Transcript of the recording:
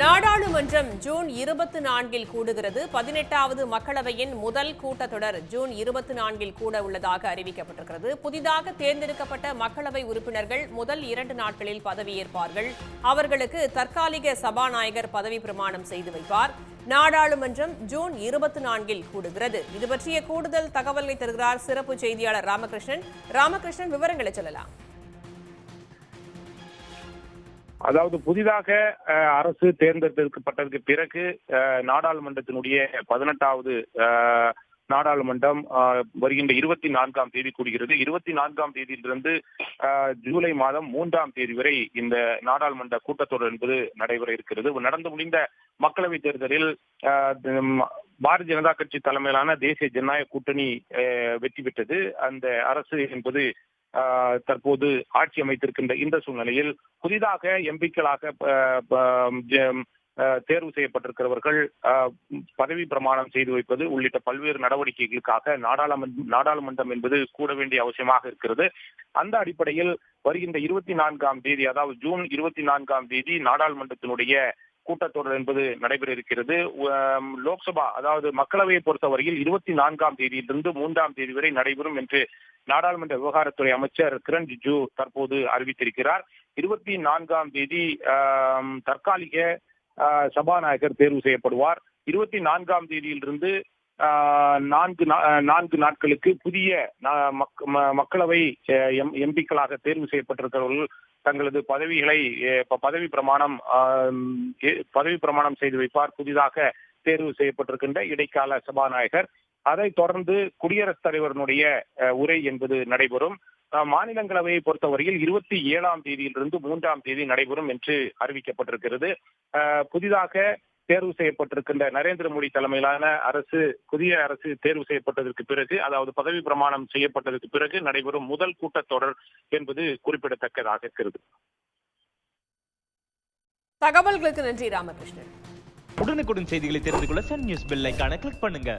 நாடாளுமன்றம் ஜூன் 24 கூடுகிறது. 18வது மக்களவையின் முதல் கூட்டத்தொடர் ஜூன் 24 கூட உள்ளதாக அறிவிக்கப்பட்டிருக்கிறது. புதிதாக தேர்ந்தெடுக்கப்பட்ட மக்களவை உறுப்பினர்கள் முதல் 2 நாட்களில் பதவியேற்பார்கள். அவர்களுக்கு தற்காலிக சபாநாயகர் பதவி பிரமாணம் செய்து வைப்பார். நாடாளுமன்றம் ஜூன் 24 கூடுகிறது. இது பற்றிய கூடுதல் தகவலை தருகிறார் சிறப்பு செய்தியாளர் ராமகிருஷ்ணன். ராமகிருஷ்ணன், விவரங்களை சொல்லலாம். அதாவது புதிதாக அரசு தேர்ந்தெடுக்கப்பட்டதற்கு பிறகு நாடாளுமன்றத்தினுடைய 18வது நாடாளுமன்றம் வருகின்ற 24ஆம் தேதி கூடுகிறது. 24ஆம் தேதியிலிருந்து ஜூலை மாதம் 3ஆம் தேதி வரை இந்த நாடாளுமன்ற கூட்டத்தொடர் என்பது நடைபெற இருக்கிறது. நடந்து முடிந்த மக்களவைத் தேர்தலில் பாரதிய ஜனதா கட்சி தலைமையிலான தேசிய ஜனநாயக கூட்டணி வெற்றி பெற்றது. அந்த அரசு என்பது தற்போது ஆட்சி அமைத்திருக்கின்ற இந்த சூழ்நிலையில் புதிதாக எம்பிக்களாக தேர்வு செய்யப்பட்டிருக்கிறவர்கள் பதவி பிரமாணம் செய்து வைப்பது உள்ளிட்ட பல்வேறு நடவடிக்கைகளுக்காக நாடாளுமன்றம் என்பது கூட வேண்டிய அவசியமாக இருக்கிறது. அந்த அடிப்படையில் வருகின்ற 24ஆம் தேதி, அதாவது ஜூன் 24ஆம் தேதி நாடாளுமன்றத்தினுடைய கூட்டத்தொடர் என்பது நடைபெற இருக்கிறது. லோக்சபா, அதாவது மக்களவையை பொறுத்தவரையில் 24ஆம் தேதியிலிருந்து 3ஆம் தேதி வரை நடைபெறும் என்று நாடாளுமன்ற விவகாரத்துறை அமைச்சர் கிரண் ரிஜிஜு தற்போது அறிவித்திருக்கிறார். 24ஆம் தேதி தற்காலிக சபாநாயகர் தேர்வு செய்யப்படுவார். 24ஆம் தேதியிலிருந்து 4 நாட்களுக்கு புதிய மக்களவை எம்பிக்களாக தேர்வு செய்யப்பட்டிருக்கிறவர்கள் தங்களது பதவி பிரமாணம் செய்து வைப்பார். புதிதாக தேர்வு செய்யப்பட்டிருக்கின்ற இடைக்கால சபாநாயகர். அதைத் தொடர்ந்து குடியரசுத் தலைவருடைய உரை என்பது நடைபெறும். மாநிலங்களவையை பொறுத்தவரையில் 27ஆம் தேதியிலிருந்து 3ஆம் தேதி நடைபெறும் என்று அறிவிக்கப்பட்டிருக்கிறது. புதிதாக தேர்வு செய்யப்பட்டிருக்கின்ற நரேந்திர மோடி தலைமையிலான புதிய அரசு தேர்வு செய்யப்பட்டதற்கு பிறகு, அதாவது பதவி பிரமாணம் செய்யப்பட்டதற்கு பிறகு நடைபெறும் முதல் கூட்டத்தொடர் என்பது குறிப்பிடத்தக்கதாக இருக்கிறது. தகவல்களுக்கு நன்றி ராமகிருஷ்ணன். உடனுக்குடன் செய்திகளை தெரிந்து கொள்ள சன் நியூஸ் பெல் ஐகானை கிளிக் பண்ணுங்க.